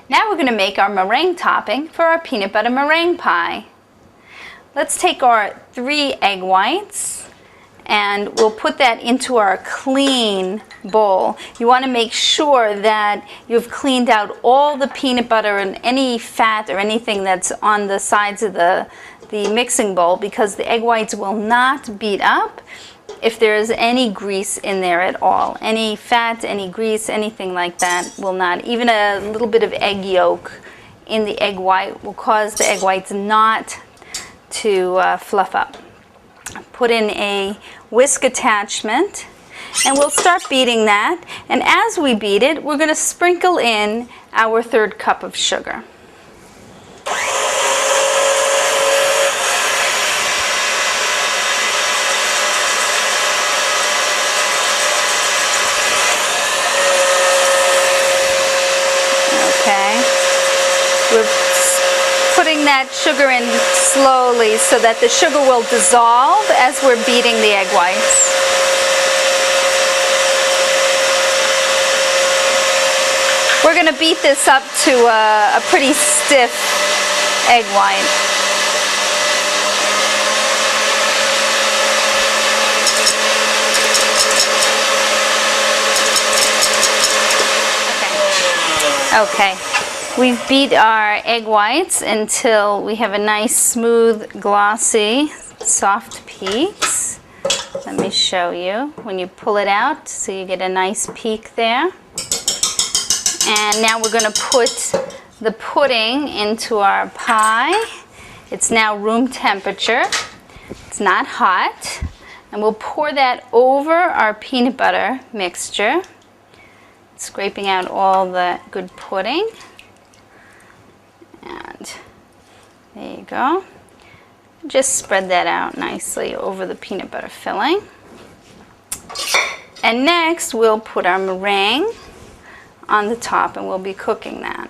Now we're going to make our meringue topping for our peanut butter meringue pie. Let's take our 3 egg whites and we'll put that into our clean bowl. You want to make sure that you've cleaned out all the peanut butter and any fat or anything that's on the sides of the mixing bowl, because the egg whites will not beat up if there's any grease in there at all. Any fat, any grease, anything like that will not. Even a little bit of egg yolk in the egg white will cause the egg whites not to fluff up. Put in a whisk attachment and we'll start beating that. And as we beat it, we're going to sprinkle in our 1/3 cup of sugar. We're putting that sugar in slowly so that the sugar will dissolve as we're beating the egg whites. We're going to beat this up to a pretty stiff egg white. Okay. We've beat our egg whites until we have a nice, smooth, glossy, soft peaks. Let me show you. When you pull it out, so you get a nice peak there. And now we're going to put the pudding into our pie. It's now room temperature. It's not hot. And we'll pour that over our peanut butter mixture, scraping out all the good pudding. And there you go. Just spread that out nicely over the peanut butter filling. And next we'll put our meringue on the top and we'll be cooking that.